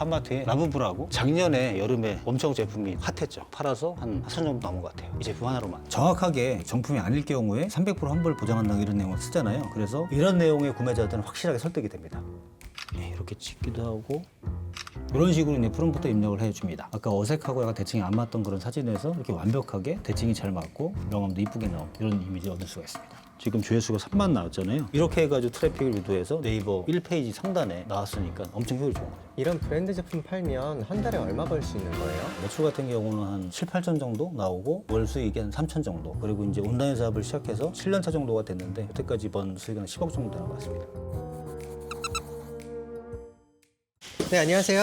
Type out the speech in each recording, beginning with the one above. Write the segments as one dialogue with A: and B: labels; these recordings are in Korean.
A: 판마트에 라부부라고 작년에 여름에 엄청 제품이 핫했죠. 팔아서 한 4천 정도 남은 것 같아요. 이 제품 하나로만. 정확하게 정품이 아닐 경우에 300% 환불 보장한다 이런 내용을 쓰잖아요. 그래서 이런 내용의 구매자들은 확실하게 설득이 됩니다. 네, 이렇게 찍기도 하고 이런 식으로 이제 프롬프트 입력을 해줍니다. 아까 어색하고 약간 대칭이 안 맞던 그런 사진에서 이렇게 완벽하게 대칭이 잘 맞고 명암도 이쁘게 나오고 이런 이미지를 얻을 수가 있습니다. 지금 조회수가 3만 나왔잖아요. 이렇게 해가지고 트래픽을 유도해서 네이버 1페이지 상단에 나왔으니까 엄청 효율이 좋은 거죠.
B: 이런 브랜드 제품 팔면 한 달에 얼마 벌 수 있는 거예요?
A: 매출 같은 경우는 한 7, 8천 정도 나오고 월 수익이 한 3천 정도. 그리고 이제 온라인 사업을 시작해서 7년 차 정도가 됐는데 여태까지 번 수익은 10억 정도 되는 것 같습니다.
B: 네, 안녕하세요.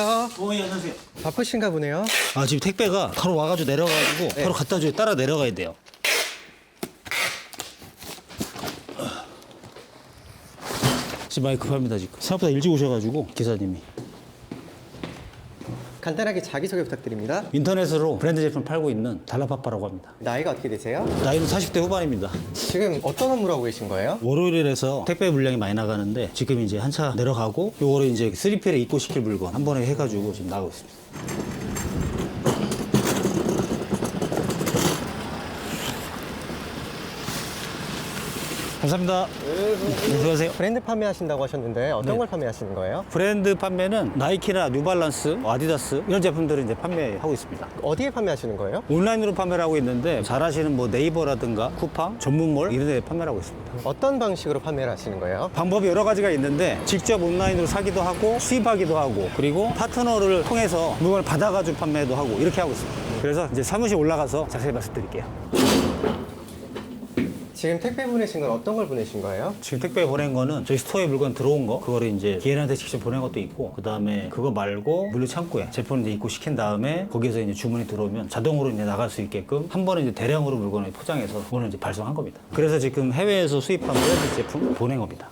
A: 예, 안녕하세요.
B: 바쁘신가 보네요.
A: 아, 지금 택배가 바로 와가지고 내려가지고
B: 네.
A: 바로 갖다 줘야 따라 내려가야 돼요. 지금 많이 급합니다, 지금. 생각보다 일찍 오셔가지고 기사님이.
B: 간단하게 자기소개 부탁드립니다.
A: 인터넷으로 브랜드 제품 팔고 있는 달라파파라고 합니다.
B: 나이가 어떻게 되세요?
A: 나이는 40대 후반입니다.
B: 지금 어떤 업무를 하고 계신 거예요?
A: 월요일에서 택배 물량이 많이 나가는데 지금 이제 한 차 내려가고 요거를 이제 3PL에 입고시킬 물건 한 번에 해가지고 지금 나가고 있습니다. 감사합니다. 네, 수고하세요.
B: 브랜드 판매하신다고 하셨는데 어떤
A: 네.
B: 걸 판매하시는 거예요?
A: 브랜드 판매는 나이키나 뉴발란스, 아디다스 이런 제품들을 이제 판매하고 있습니다.
B: 어디에 판매하시는 거예요?
A: 온라인으로 판매를 하고 있는데 잘하시는 뭐 네이버라든가 쿠팡, 전문몰 이런 데 판매를 하고 있습니다.
B: 어떤 방식으로 판매를 하시는 거예요?
A: 방법이 여러 가지가 있는데 직접 온라인으로 사기도 하고 수입하기도 하고 그리고 파트너를 통해서 물건을 받아가지고 판매도 하고 이렇게 하고 있습니다. 그래서 이제 사무실 올라가서 자세히 말씀드릴게요.
B: 지금 택배 보내신 건 어떤 걸 보내신 거예요?
A: 지금 택배 보낸 거는 저희 스토어에 물건 들어온 거 그거를 이제 기회한테 직접 보낸 것도 있고 그 다음에 그거 말고 물류 창고에 제품 이제 입고 시킨 다음에 거기에서 이제 주문이 들어오면 자동으로 이제 나갈 수 있게끔 한 번에 이제 대량으로 물건을 포장해서 오늘 이제 발송한 겁니다. 그래서 지금 해외에서 수입한 브랜드 제품 보낸 겁니다.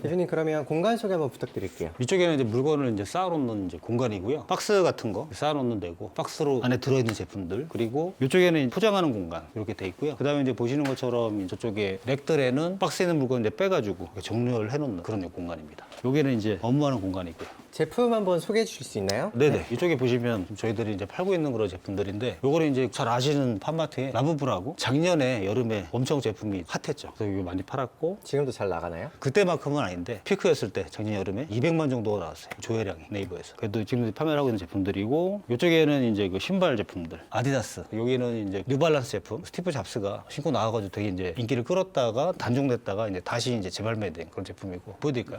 B: 대표님, 그러면 공간 소개 한번 부탁드릴게요.
A: 이쪽에는 이제 물건을 이제 쌓아놓는 이제 공간이고요. 박스 같은 거 쌓아놓는 데고, 박스로 안에 들어있는 제품들, 그리고 이쪽에는 포장하는 공간 이렇게 돼 있고요. 그 다음에 이제 보시는 것처럼 저쪽에 렉들에는 박스에 있는 물건 이제 빼가지고 이렇게 정렬을 해놓는 그런 공간입니다. 여기는 이제 업무하는 공간이고요.
B: 제품 한번 소개해 주실 수 있나요?
A: 네네. 이쪽에 보시면 저희들이 이제 팔고 있는 그런 제품들인데, 요거를 이제 잘 아시는 판마트에 라부부라고 작년에 여름에 엄청 제품이 핫했죠. 그래서 이거 많이 팔았고,
B: 지금도 잘 나가나요?
A: 그때만큼은 아닌데 피크였을 때 작년 여름에 200만 정도가 나왔어요. 조회량이 네이버에서. 그래도 지금 판매를 하고 있는 제품들이고, 이쪽에는 이제 그 신발 제품들, 아디다스. 여기는 이제 뉴발란스 제품. 스티브 잡스가 신고 나와가지고 되게 이제 인기를 끌었다가 단종됐다가 이제 다시 이제 재발매된 그런 제품이고, 보여드릴까요?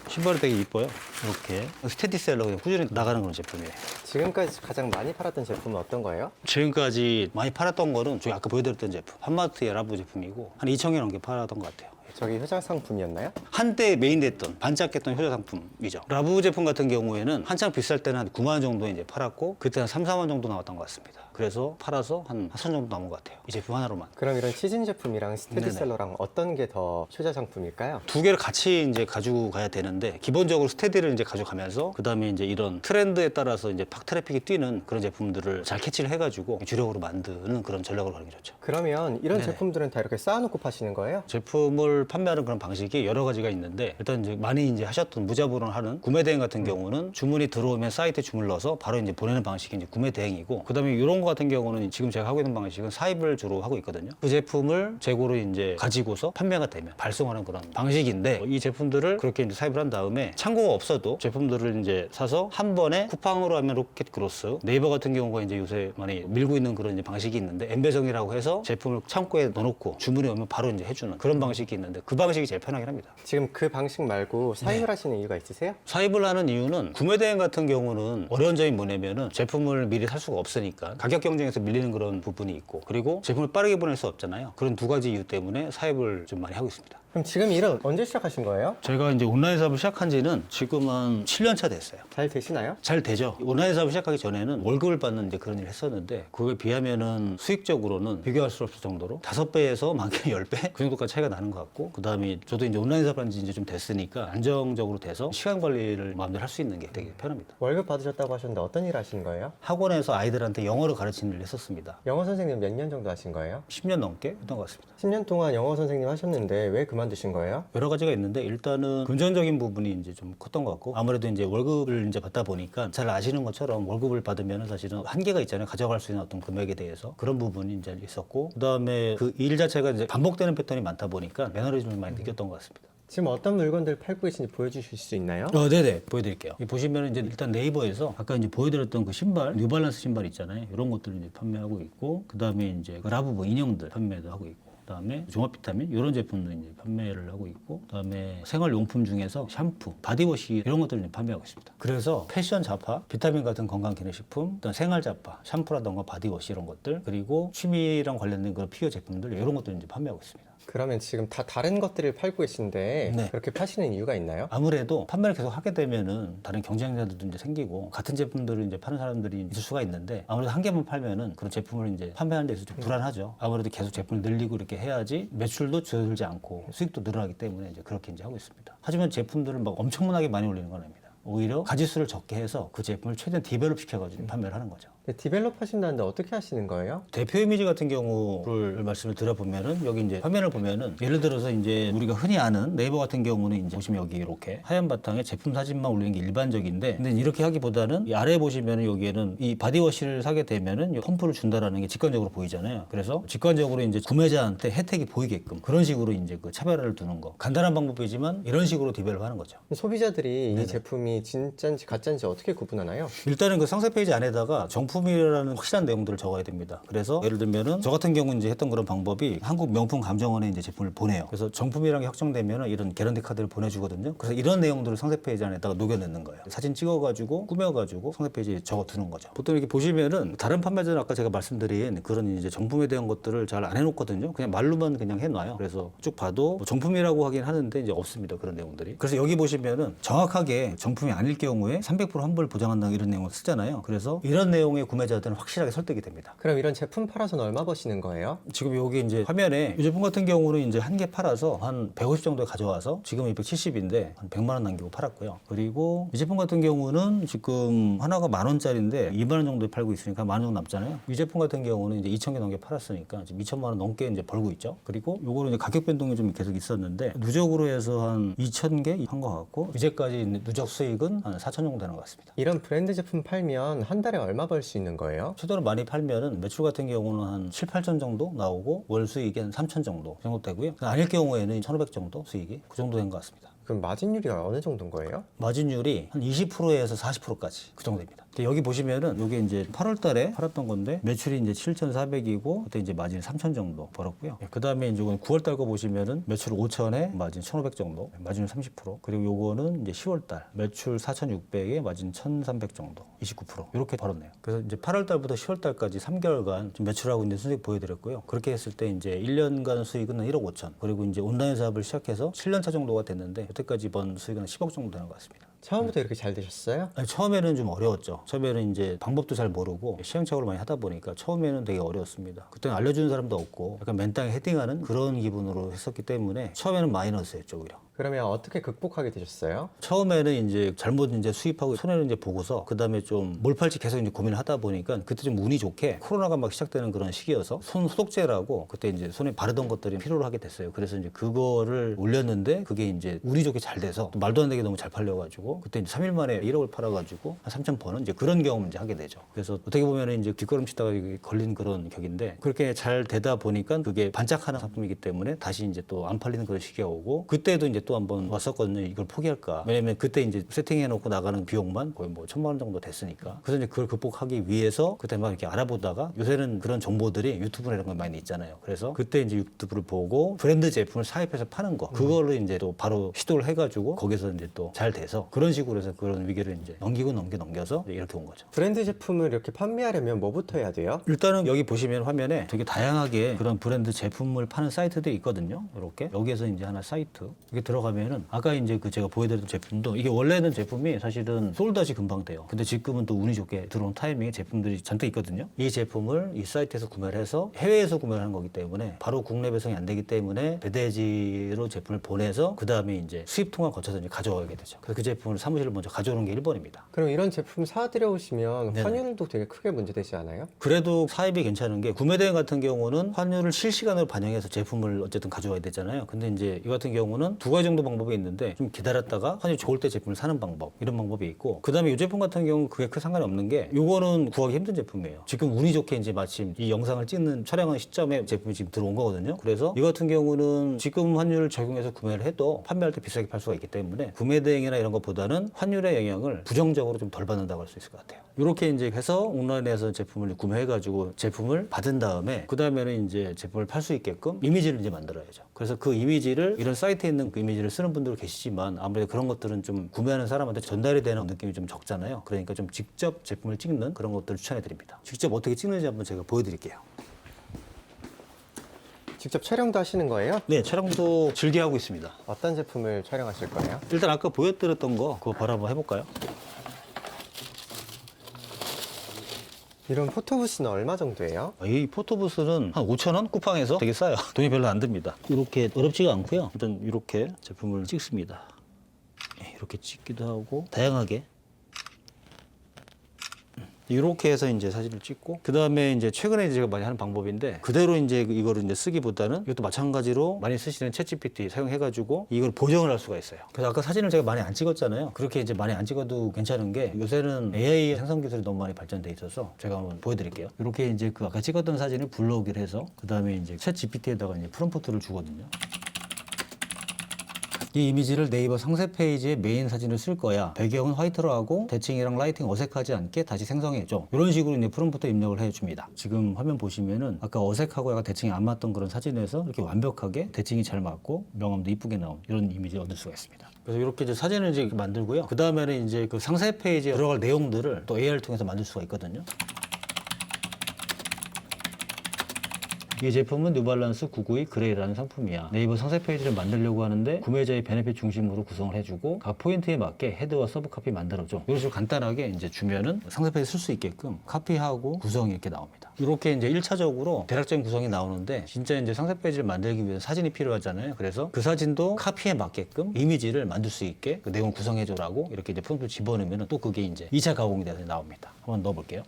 A: 신발이 되게 이뻐요. 이렇게 스테디셀러 그냥 꾸준히 나가는 그런 제품이에요.
B: 지금까지 가장 많이 팔았던 제품은 어떤 거예요?
A: 지금까지 많이 팔았던 거는 저희 아까 보여드렸던 제품, 판마트의 라부 제품이고 한 2천 개 넘게 팔았던 것 같아요.
B: 저기 효자 상품이었나요?
A: 한때 메인됐던 반짝했던 효자 상품이죠. 라부 제품 같은 경우에는 한창 비쌀 때는 한 9만 원 정도 이제 팔았고 그때 한 3, 4만 원 정도 나왔던 것 같습니다. 그래서 팔아서 한 4천 정도 남은 것 같아요. 이 제품 하나로만.
B: 그럼 이런 시즌 제품이랑 스테디셀러랑 어떤 게 더 효자 상품일까요?
A: 두 개를 같이 이제 가지고 가야 되는데 기본적으로 스테디를 이제 가져가면서 그 다음에 이제 이런 트렌드에 따라서 이제 팍 트래픽이 뛰는 그런 제품들을 잘 캐치를 해가지고 주력으로 만드는 그런 전략으로 가는 게 좋죠.
B: 그러면 이런
A: 네네.
B: 제품들은 다 이렇게 쌓아놓고 파시는 거예요?
A: 제품을 판매하는 그런 방식이 여러 가지가 있는데 일단 이제 많이 이제 하셨던 무자본을 하는 구매 대행 같은 경우는 주문이 들어오면 사이트에 주문을 넣어서 바로 이제 보내는 방식이 이제 구매 대행이고 그다음에 이런 거 같은 경우는 지금 제가 하고 있는 방식은 사입을 주로 하고 있거든요. 그 제품을 재고로 이제 가지고서 판매가 되면 발송하는 그런 방식인데 이 제품들을 그렇게 이제 사입을 한 다음에 창고가 없어도 제품들을 이제 사서 한 번에 쿠팡으로 하면 로켓 그로스, 네이버 같은 경우가 이제 요새 많이 밀고 있는 그런 이제 방식이 있는데 엠베성이라고 해서 제품을 창고에 넣어놓고 주문이 오면 바로 이제 해주는 그런 방식이 있는데 그 방식이 제일 편하긴 합니다.
B: 지금 그 방식 말고 사입을 하시는 이유가 있으세요?
A: 사입을 하는 이유는 구매 대행 같은 경우는 어려운 점이 뭐냐면은 제품을 미리 살 수가 없으니까 가격 경쟁에서 밀리는 그런 부분이 있고 그리고 제품을 빠르게 보낼 수 없잖아요. 그런 두 가지 이유 때문에 사입을 좀 많이 하고 있습니다.
B: 그럼 지금 일은 언제 시작하신 거예요?
A: 제가 이제 온라인 사업을 시작한 지는 지금 한 7년 차 됐어요.
B: 잘 되시나요?
A: 잘 되죠. 온라인 사업을 시작하기 전에는 월급을 받는 이제 그런 일을 했었는데 그거에 비하면은 수익적으로는 비교할 수 없을 정도로 5배에서 많게는 10배 그 정도까지 차이가 나는 것 같고 그 다음에 저도 이제 온라인 사업을 한 지 이제 좀 됐으니까 안정적으로 돼서 시간 관리를 마음대로 할 수 있는 게 되게 편합니다.
B: 월급 받으셨다고 하셨는데 어떤 일 하시는 거예요?
A: 학원에서 아이들한테 영어를 가르치는 일을 했었습니다.
B: 영어 선생님 몇 년 정도 하신 거예요?
A: 10년 넘게 했던 것 같습니다.
B: 10년 동안 영어 선생님 하셨는데 왜 그만두셨어요? 그만두신 거예요?
A: 여러 가지가 있는데 일단은 금전적인 부분이 이제 좀 컸던 것 같고 아무래도 이제 월급을 이제 받다 보니까 잘 아시는 것처럼 월급을 받으면 사실은 한계가 있잖아요. 가져갈 수 있는 어떤 금액에 대해서 그런 부분이 이제 있었고 그다음에 그 일 자체가 이제 반복되는 패턴이 많다 보니까 매너리즘을 많이 느꼈던 것 같습니다.
B: 지금 어떤 물건들 팔고 계신지 보여주실 수 있나요?
A: 네네 보여드릴게요. 보시면 이제 일단 네이버에서 아까 이제 보여드렸던 그 신발 뉴발란스 신발 있잖아요. 이런 것들을 이제 판매하고 있고 그다음에 이제 그 라부부 인형들 판매도 하고 있고. 그다음에 종합 비타민 이런 제품도 이제 판매를 하고 있고 그다음에 생활용품 중에서 샴푸, 바디워시 이런 것들을 이제 판매하고 있습니다. 그래서 패션 잡화, 비타민 같은 건강 기능식품, 어떤 생활 잡화, 샴푸라던가 바디워시 이런 것들 그리고 취미랑 관련된 그런 피규어 제품들 이런 것들을 이제 판매하고 있습니다.
B: 그러면 지금 다 다른 것들을 팔고 계신데
A: 네.
B: 그렇게 파시는 이유가 있나요?
A: 아무래도 판매를 계속 하게 되면은 다른 경쟁자들도 이제 생기고 같은 제품들을 이제 파는 사람들이 있을 수가 있는데 아무래도 한 개만 팔면은 그런 제품을 이제 판매하는 데 있어서 좀 불안하죠. 아무래도 계속 제품을 늘리고 이렇게 해야지 매출도 줄어들지 않고 수익도 늘어나기 때문에 이제 그렇게 이제 하고 있습니다. 하지만 제품들을 막 엄청나게 많이 올리는 건 아닙니다. 오히려 가지수를 적게 해서 그 제품을 최대한 디벨롭 시켜가지고 판매를 하는 거죠.
B: 디벨롭 하신다는데 어떻게 하시는 거예요?
A: 대표 이미지 같은 경우를 말씀을 드려보면은 여기 이제 화면을 보면은 예를 들어서 이제 우리가 흔히 아는 네이버 같은 경우는 이제 보시면 여기 이렇게 하얀 바탕에 제품 사진만 올리는 게 일반적인데 근데 이렇게 하기보다는 이 아래에 보시면은 여기에는 이 바디워시를 사게 되면은 이 펌프를 준다라는 게 직관적으로 보이잖아요. 그래서 직관적으로 이제 구매자한테 혜택이 보이게끔 그런 식으로 이제 그 차별화를 두는 거 간단한 방법이지만 이런 식으로 디벨롭 하는 거죠.
B: 소비자들이 이 제품이 진짜인지 가짜인지 어떻게 구분하나요?
A: 일단은 그 상세 페이지 안에다가 정품이라는 확실한 내용들을 적어야 됩니다. 그래서 예를 들면은 저 같은 경우 이제 했던 그런 방법이 한국 명품 감정원에 이제 제품을 보내요. 그래서 정품이라는 게 확정되면은 이런 개런티 카드를 보내주거든요. 그래서 이런 내용들을 상세 페이지 안에다가 녹여내는 거예요. 사진 찍어가지고 꾸며가지고 상세 페이지에 적어두는 거죠. 보통 이렇게 보시면은 다른 판매자는 아까 제가 말씀드린 그런 이제 정품에 대한 것들을 잘 안 해놓거든요. 그냥 말로만 그냥 해놔요. 그래서 쭉 봐도 뭐 정품이라고 하긴 하는데 이제 없습니다. 그런 내용들이. 그래서 여기 보시면은 정확하게 정품이 아닐 경우에 300% 환불 보장한다 이런 내용을 쓰잖아요. 그래서 이런 내용의 구매자들은 확실하게 설득이 됩니다.
B: 그럼 이런 제품 팔아서는 얼마 버시는 거예요?
A: 지금 여기 이제 화면에 이 제품 같은 경우는 이제 한 개 팔아서 한 150 정도에 가져와서 지금은 270인데 한 100만 원 남기고 팔았고요. 그리고 이 제품 같은 경우는 지금 하나가 10,000원짜리인데 2만 원 정도에 팔고 있으니까 10,000원 정도 남잖아요. 이 제품 같은 경우는 이제 2,000개 넘게 팔았으니까 지금 2천만 원 넘게 이제 벌고 있죠. 그리고 요거는 이제 가격 변동이 좀 계속 있었는데 누적으로 해서 한 2,000개 한 것 같고 이제까지 누적 수익은 한 4천 정도 되는 것 같습니다.
B: 이런 브랜드 제품 팔면 한 달에 얼마 벌 수 있는 거예요?
A: 최대로 많이 팔면은 매출 같은 경우는 한 7, 8천 정도 나오고 월 수익이 한 3천 정도 되고요. 아닐 경우에는 1,500 정도 수익이 그 정도 된 것 같습니다.
B: 그럼 마진율이 어느 정도인 거예요?
A: 마진율이 한 20%에서 40%까지 그 정도 됩니다. 근데 여기 보시면은 이게 이제 8월 달에 팔았던 건데 매출이 이제 7,400이고 그때 이제 마진 3,000 정도 벌었고요. 그 다음에 이제 9월 달 거 보시면은 매출 5,000에 마진 1,500 정도, 마진율 30%. 그리고 요거는 이제 10월 달 매출 4,600에 마진 1,300 정도, 29% 이렇게 벌었네요. 그래서 이제 8월 달부터 10월 달까지 3개월간 좀 매출하고 이제 수익 보여드렸고요. 그렇게 했을 때 이제 1년간 수익은 한 1억 5천. 그리고 이제 온라인 사업을 시작해서 7년 차 정도가 됐는데 여태까지 번 수익은 한 10억 정도 되는 것 같습니다.
B: 처음부터 이렇게 잘 되셨어요?
A: 아니, 처음에는 좀 어려웠죠. 처음에는 이제 방법도 잘 모르고 시행착오를 많이 하다 보니까 처음에는 되게 어려웠습니다. 그때는 알려주는 사람도 없고 약간 맨땅에 헤딩하는 그런 기분으로 했었기 때문에 처음에는 마이너스였죠, 오히려.
B: 그러면 어떻게 극복하게 되셨어요?
A: 처음에는 이제 잘못 이제 수입하고 손해를 이제 보고서 그 다음에 좀 뭘 팔지 계속 이제 고민을 하다 보니까 그때 좀 운이 좋게 코로나가 막 시작되는 그런 시기여서 손 소독제라고 그때 이제 손에 바르던 것들이 필요로 하게 됐어요. 그래서 이제 그거를 올렸는데 그게 이제 운이 좋게 잘 돼서 또 말도 안 되게 너무 잘 팔려가지고 그때 이제 3일 만에 1억을 팔아가지고 한 3천 버는 이제 그런 경험을 이제 하게 되죠. 그래서 어떻게 보면 이제 뒷걸음치다가 걸린 그런 격인데 그렇게 잘 되다 보니까 그게 반짝하는 상품이기 때문에 다시 이제 또 안 팔리는 그런 시기가 오고 그때도 이제 또 한번 왔었거든요. 이걸 포기할까? 왜냐면 그때 이제 세팅해놓고 나가는 비용만 거의 뭐 1,000만 원 정도 됐으니까. 그래서 이제 그걸 극복하기 위해서 그때 막 이렇게 알아보다가 요새는 그런 정보들이 유튜브나 이런 거 많이 있잖아요. 그래서 그때 이제 유튜브를 보고 브랜드 제품을 사입해서 파는 거 그거를 이제 또 바로 시도를 해가지고 거기서 이제 또 잘 돼서 그런 식으로 해서 그런 위기를 이제 넘겨서 이렇게 온 거죠.
B: 브랜드 제품을 이렇게 판매하려면 뭐부터 해야 돼요?
A: 일단은 여기 보시면 화면에 되게 다양하게 그런 브랜드 제품을 파는 사이트들이 있거든요. 이렇게 여기에서 이제 하나 사이트 이게 들어가면은 아까 이제 그 제가 보여드렸던 제품도 이게 원래는 제품이 사실은 솔드아웃이 금방 돼요. 근데 지금은 또 운이 좋게 들어온 타이밍에 제품들이 잔뜩 있거든요. 이 제품을 이 사이트에서 구매를 해서 해외에서 구매를 하는 거기 때문에 바로 국내 배송이 안 되기 때문에 배대지로 제품을 보내서 그 다음에 이제 수입 통화 거쳐서 이제 가져오게 되죠. 그래서 그 제품을 사무실로 먼저 가져오는 게 1번입니다.
B: 그럼 이런 제품 사들여 오시면
A: 네네.
B: 환율도 되게 크게 문제되지 않아요?
A: 그래도 사입이 괜찮은 게 구매대행 같은 경우는 환율을 실시간으로 반영해서 제품을 어쨌든 가져와야 되잖아요. 근데 이제 이 같은 경우는 두 가지 정도 방법이 있는데 좀 기다렸다가 환율이 좋을 때 제품을 사는 방법 이런 방법이 있고 그 다음에 이 제품 같은 경우는 그게 큰 상관이 없는 게 요거는 구하기 힘든 제품이에요. 지금 운이 좋게 이제 마침 이 영상을 찍는 촬영하는 시점에 제품이 지금 들어온 거거든요. 그래서 이 같은 경우는 지금 환율을 적용해서 구매를 해도 판매할 때 비싸게 팔 수가 있기 때문에 구매대행이나 이런 것보다는 환율의 영향을 부정적으로 좀 덜 받는다고 할 수 있을 것 같아요. 이렇게 이제 해서 온라인에서 제품을 구매해가지고 제품을 받은 다음에 그 다음에는 이제 제품을 팔 수 있게끔 이미지를 이제 만들어야죠. 그래서 그 이미지를 이런 사이트에 있는 그 이미지를 쓰는 분들 계시지만 아무래도 그런 것들은 좀 구매하는 사람한테 전달이 되는 느낌이 좀 적잖아요. 그러니까 좀 직접 제품을 찍는 그런 것들을 추천해 드립니다. 직접 어떻게 찍는지 한번 제가 보여드릴게요.
B: 직접 촬영도 하시는 거예요?
A: 네, 촬영도 즐겨 하고 있습니다.
B: 어떤 제품을 촬영하실 거예요?
A: 일단 아까 보여드렸던 거 그거 바로 한번 해볼까요?
B: 이런 포토부스는 얼마 정도예요?
A: 이 포토부스는 한 5,000원? 쿠팡에서 되게 싸요. 돈이 별로 안 듭니다. 이렇게 어렵지가 않고요. 일단 이렇게 제품을 찍습니다. 이렇게 찍기도 하고 다양하게 이렇게 해서 이제 사진을 찍고 그 다음에 이제 최근에 제가 많이 하는 방법인데 그대로 이제 이거를 이제 쓰기보다는 이것도 마찬가지로 많이 쓰시는 챗GPT 사용해가지고 이걸 보정을 할 수가 있어요. 그래서 아까 사진을 제가 많이 안 찍었잖아요. 그렇게 이제 많이 안 찍어도 괜찮은 게 요새는 AI 생성 기술이 너무 많이 발전돼 있어서 제가 한번 보여드릴게요. 이렇게 이제 그 아까 찍었던 사진을 불러오기를 해서 그 다음에 이제 챗GPT에다가 이제 프롬프트를 주거든요. 이 이미지를 네이버 상세 페이지에 메인 사진을 쓸 거야. 배경은 화이트로 하고 대칭이랑 라이팅 어색하지 않게 다시 생성해줘. 이런 식으로 이제 프롬프트 입력을 해줍니다. 지금 화면 보시면은 아까 어색하고 약간 대칭이 안 맞던 그런 사진에서 이렇게 완벽하게 대칭이 잘 맞고 명암도 이쁘게 나온 이런 이미지를 얻을 수가 있습니다. 그래서 이렇게 이제 사진을 이제 만들고요. 그 다음에는 이제 그 상세 페이지에 들어갈 내용들을 또 AI를 통해서 만들 수가 있거든요. 이 제품은 뉴발란스 992 그레이라는 상품이야. 네이버 상세 페이지를 만들려고 하는데 구매자의 베네핏 중심으로 구성을 해주고 각 포인트에 맞게 헤드와 서브 카피 만들어줘. 이런 식으로 간단하게 이제 주면은 상세 페이지 쓸 수 있게끔 카피하고 구성이 이렇게 나옵니다. 이렇게 이제 1차적으로 대략적인 구성이 나오는데 진짜 이제 상세 페이지를 만들기 위해서 사진이 필요하잖아요. 그래서 그 사진도 카피에 맞게끔 이미지를 만들 수 있게 그 내용 구성해줘라고 이렇게 이제 프롬프트를 집어넣으면 또 그게 이제 2차 가공이 돼서 나옵니다. 한번 넣어볼게요.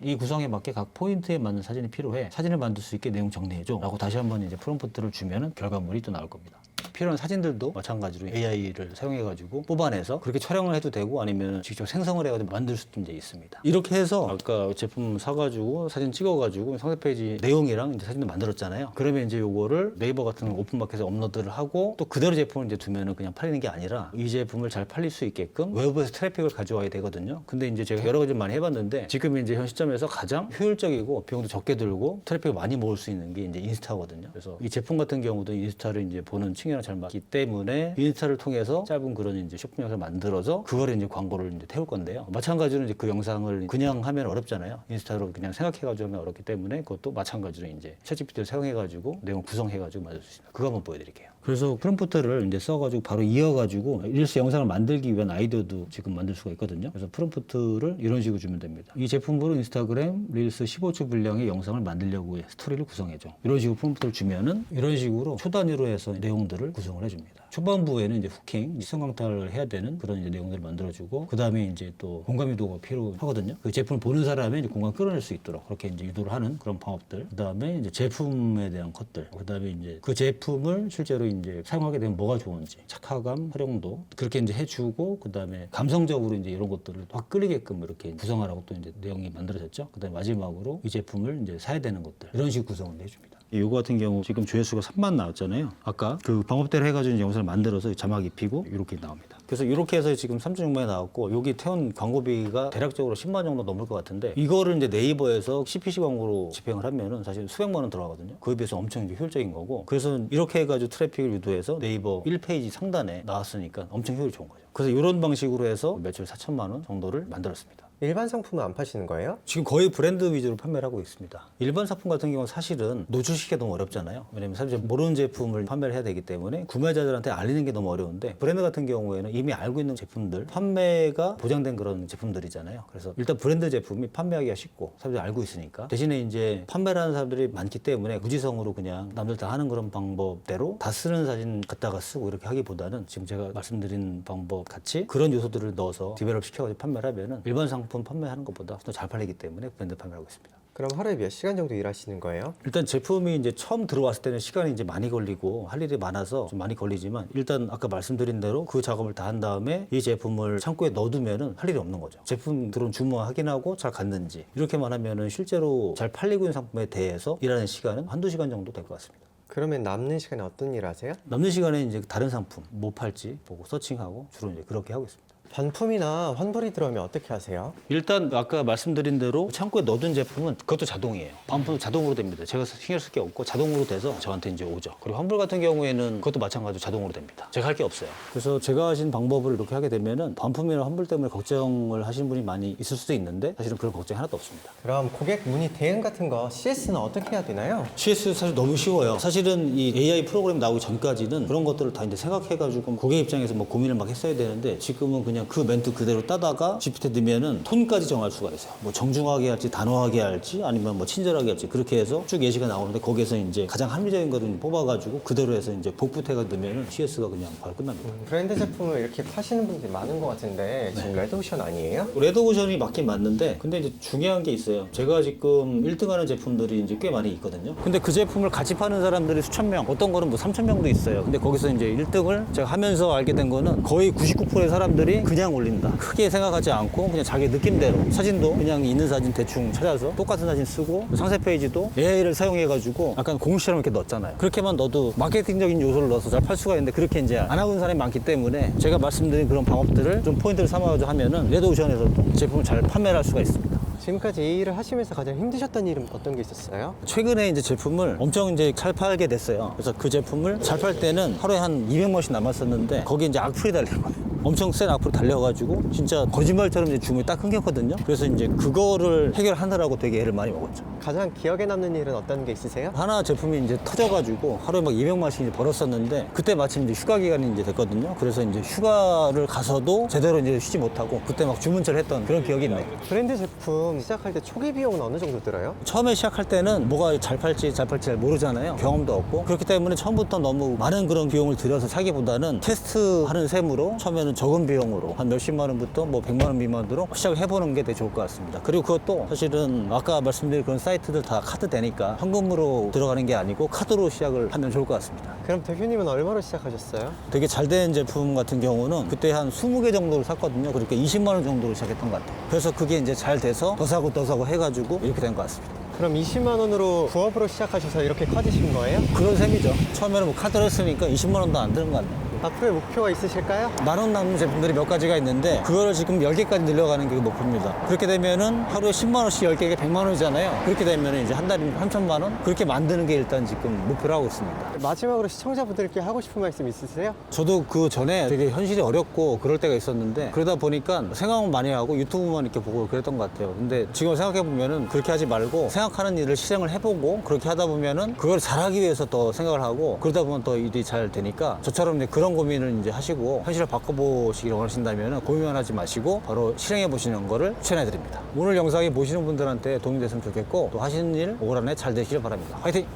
A: 이 구성에 맞게 각 포인트에 맞는 사진이 필요해. 사진을 만들 수 있게 내용 정리해줘. 라고 다시 한번 이제 프롬프트를 주면은 결과물이 또 나올 겁니다. 필요한 사진들도 마찬가지로 AI를 사용해가지고 뽑아내서 그렇게 촬영을 해도 되고 아니면 직접 생성을 해가지고 만들 수도 이제 있습니다. 이렇게 해서 아까 제품 사가지고 사진 찍어가지고 상세 페이지 내용이랑 이제 사진을 만들었잖아요. 그러면 이제 요거를 네이버 같은 오픈마켓에 업로드를 하고 또 그대로 제품을 이제 두면은 그냥 팔리는 게 아니라 이 제품을 잘 팔릴 수 있게끔 외부에서 트래픽을 가져와야 되거든요. 근데 이제 제가 여러 가지 많이 해봤는데 지금 이제 현 시점에서 가장 효율적이고 비용도 적게 들고 트래픽을 많이 모을 수 있는 게 이제 인스타거든요. 그래서 이 제품 같은 경우도 인스타를 이제 보는 층이랑 잘 맞기 때문에 인스타를 통해서 짧은 그런 이제 쇼핑 영상을 만들어서 그거를 이제 광고를 이제 태울 건데요. 마찬가지로 이제 그 영상을 그냥 하면 어렵잖아요. 인스타로 그냥 생각해가지고 하면 어렵기 때문에 그것도 마찬가지로 이제 챗GPT를 사용해가지고 내용 구성해가지고 만들 수 있습니다. 그거 한번 보여드릴게요. 그래서 프롬프트를 이제 써가지고 바로 이어가지고 릴스 영상을 만들기 위한 아이디어도 지금 만들 수가 있거든요. 그래서 프롬프트를 이런 식으로 주면 됩니다. 이 제품으로 인스타그램 릴스 15초 분량의 영상을 만들려고 해. 스토리를 구성해줘. 이런 식으로 프롬프트를 주면은 이런 식으로 초 단위로 해서 내용들을 구성을 해줍니다. 초반부에는 이제 후킹, 시선 강탈을 해야 되는 그런 이제 내용들을 만들어주고 그 다음에 이제 또 공감유도가 필요하거든요. 그 제품을 보는 사람이 이제 공감 끌어낼 수 있도록 그렇게 이제 유도를 하는 그런 방법들. 그 다음에 이제 제품에 대한 것들. 그 다음에 이제 그 제품을 실제로 이제 사용하게 되면 뭐가 좋은지 착화감, 활용도 그렇게 이제 해주고 그 다음에 감성적으로 이제 이런 것들을 확 끌리게끔 이렇게 구성하라고 또 이제 내용이 만들어졌죠. 그 다음에 마지막으로 이 제품을 이제 사야 되는 것들 이런 식으로 구성을 해줍니다. 이거 같은 경우 지금 조회수가 3만 나왔잖아요. 아까 그 방법대로 해가지고 이제 영상을 만들어서 자막 입히고 이렇게 나옵니다. 그래서 이렇게 해서 지금 3.6만이 나왔고 여기 태운 광고비가 대략적으로 10만 정도 넘을 것 같은데 이거를 이제 네이버에서 CPC 광고로 집행을 하면은 사실 수백만 원 들어가거든요. 그에 비해서 엄청 이제 효율적인 거고 그래서 이렇게 해가지고 트래픽을 유도해서 네이버 1페이지 상단에 나왔으니까 엄청 효율이 좋은 거죠. 그래서 이런 방식으로 해서 매출 4천만 원 정도를 만들었습니다.
B: 일반 상품은 안 파시는 거예요?
A: 지금 거의 브랜드 위주로 판매를 하고 있습니다. 일반 상품 같은 경우는 사실은 노출시키기가 너무 어렵잖아요. 왜냐면 사실 모르는 제품을 판매를 해야 되기 때문에 구매자들한테 알리는 게 너무 어려운데 브랜드 같은 경우에는 이미 알고 있는 제품들, 판매가 보장된 그런 제품들이잖아요. 그래서 일단 브랜드 제품이 판매하기가 쉽고 사람들이 알고 있으니까 대신에 이제 판매를 하는 사람들이 많기 때문에 무지성으로 그냥 남들 다 하는 그런 방법대로 다 쓰는 사진 갖다가 쓰고 이렇게 하기보다는 지금 제가 말씀드린 방법 같이 그런 요소들을 넣어서 디벨롭 시켜가지고 판매를 하면은 일반 상품 판매하는 것보다 더 잘 팔리기 때문에 브랜드 판매를 하고 있습니다.
B: 그럼 하루에 몇 시간 정도 일하시는 거예요?
A: 일단 제품이 이제 처음 들어왔을 때는 시간이 이제 많이 걸리고 할 일이 많아서 좀 많이 걸리지만 일단 아까 말씀드린 대로 그 작업을 다 한 다음에 이 제품을 창고에 넣어두면은 할 일이 없는 거죠. 제품 들어온 주문 확인하고 잘 갔는지 이렇게만 하면은 실제로 잘 팔리고 있는 상품에 대해서 일하는 시간은 한두 시간 정도 될 것 같습니다.
B: 그러면 남는 시간에 어떤 일 하세요?
A: 남는 시간에 이제 다른 상품 뭐 팔지 보고 서칭하고 주로 이제 그렇게 하고 있습니다.
B: 반품이나 환불이 들어오면 어떻게 하세요?
A: 일단 아까 말씀드린 대로 창고에 넣어둔 제품은 그것도 자동이에요. 반품 자동으로 됩니다. 제가 신경 쓸 게 없고 자동으로 돼서 저한테 이제 오죠. 그리고 환불 같은 경우에는 그것도 마찬가지로 자동으로 됩니다. 제가 할 게 없어요. 그래서 제가 하신 방법을 이렇게 하게 되면은 반품이나 환불 때문에 걱정을 하시는 분이 많이 있을 수도 있는데 사실은 그런 걱정이 하나도 없습니다.
B: 그럼 고객 문의 대응 같은 거 CS는 어떻게 해야 되나요?
A: CS 사실 너무 쉬워요. 사실은 이 AI 프로그램 나오기 전까지는 그런 것들을 다 이제 생각해가지고 고객 입장에서 뭐 고민을 막 했어야 되는데 지금은 그냥 그 멘트 그대로 따다가 GPT 넣으면은 톤까지 정할 수가 있어요. 뭐 정중하게 할지 단호하게 할지 아니면 뭐 친절하게 할지 그렇게 해서 쭉 예시가 나오는데 거기에서 이제 가장 합리적인 거를 뽑아가지고 그대로 해서 이제 복붙해가 넣으면은 CS가 그냥 바로 끝납니다.
B: 브랜드 제품을 이렇게 파시는 분들이 많은 것 같은데 지금 레드오션 아니에요?
A: 레드오션이 맞긴 맞는데 근데 이제 중요한 게 있어요. 제가 지금 1등 하는 제품들이 이제 꽤 많이 있거든요. 근데 그 제품을 같이 파는 사람들이 수천 명, 어떤 거는 뭐 3천 명도 있어요. 근데 거기서 이제 1등을 제가 하면서 알게 된 거는 거의 99%의 사람들이 그냥 올린다. 크게 생각하지 않고 그냥 자기 느낌대로 사진도 그냥 있는 사진 대충 찾아서 똑같은 사진 쓰고 상세 페이지도 AI를 사용해가지고 약간 공식처럼 이렇게 넣었잖아요. 그렇게만 넣어도 마케팅적인 요소를 넣어서 잘 팔 수가 있는데 그렇게 이제 안 하고 있는 사람이 많기 때문에 제가 말씀드린 그런 방법들을 좀 포인트를 삼아가지고 하면은 레드오션에서도 제품을 잘 판매를 할 수가 있습니다.
B: 지금까지 이 일을 하시면서 가장 힘드셨던 일은 어떤 게 있었어요?
A: 최근에 이제 제품을 엄청 이제 잘 팔게 됐어요. 그래서 그 제품을 잘 팔 때는 하루에 한 200만원씩 남았었는데 거기에 이제 악플이 달린 거예요. 엄청 센 악플이 달려가지고 진짜 거짓말처럼 이제 주문이 딱 끊겼거든요. 그래서 이제 그거를 해결하느라고 되게 애를 많이 먹었죠.
B: 가장 기억에 남는 일은 어떤 게 있으세요?
A: 하나 제품이 이제 터져가지고 하루에 막 200만원씩 이제 벌었었는데 그때 마침 이제 휴가 기간이 이제 됐거든요. 그래서 이제 휴가를 가서도 제대로 이제 쉬지 못하고 그때 막 주문처를 했던 그런 기억이 있네요.
B: 브랜드 제품 시작할 때 초기 비용은 어느 정도 들어요?
A: 처음에 시작할 때는 뭐가 잘 팔지 잘 모르잖아요. 경험도 없고 그렇기 때문에 처음부터 너무 많은 그런 비용을 들여서 사기보다는 테스트하는 셈으로 처음에는 적은 비용으로 한 몇십만 원부터 뭐 100만 원 미만으로 시작을 해보는 게 되게 좋을 것 같습니다. 그리고 그것도 사실은 아까 말씀드린 그런 사이트들 다 카드 되니까 현금으로 들어가는 게 아니고 카드로 시작을 하면 좋을 것 같습니다.
B: 그럼 대표님은 얼마로 시작하셨어요?
A: 되게 잘 된 제품 같은 경우는 그때 한 20개 정도를 샀거든요. 그러니까 20만 원 정도로 시작했던 것 같아요. 그래서 그게 이제 잘 돼서 더 사고 해가지고 이렇게 된 것 같습니다.
B: 그럼 20만 원으로 부업으로 시작하셔서 이렇게 커지신 거예요?
A: 그런 셈이죠. 처음에는 뭐 카드를 했으니까 20만 원도 안 드는 것 같네요.
B: 앞으로의 목표가 있으실까요?
A: 10,000원 남는 제품들이 몇 가지가 있는데 그거를 지금 10개까지 늘려가는 게 목표입니다. 그렇게 되면은 하루에 10만 원씩 10개가 100만 원이잖아요. 그렇게 되면은 이제 한 달에 3천만 원? 그렇게 만드는 게 일단 지금 목표로 하고 있습니다.
B: 마지막으로 시청자분들께 하고 싶은 말씀 있으세요?
A: 저도 그 전에 되게 현실이 어렵고 그럴 때가 있었는데 그러다 보니까 생각만 많이 하고 유튜브만 이렇게 보고 그랬던 것 같아요. 근데 지금 생각해보면은 그렇게 하지 말고 생각하는 일을 실행을 해보고 그렇게 하다 보면은 그걸 잘하기 위해서 더 생각을 하고 그러다 보면 더 일이 잘 되니까 저처럼 이제 그런 고민을 이제 하시고 현실을 바꿔보시길 원하신다면은 고민만 하지 마시고 바로 실행해 보시는 거를 추천해 드립니다. 오늘 영상이 보시는 분들한테 도움이 됐으면 좋겠고 또 하시는 일 올 한 해 잘 되시길 바랍니다. 화이팅!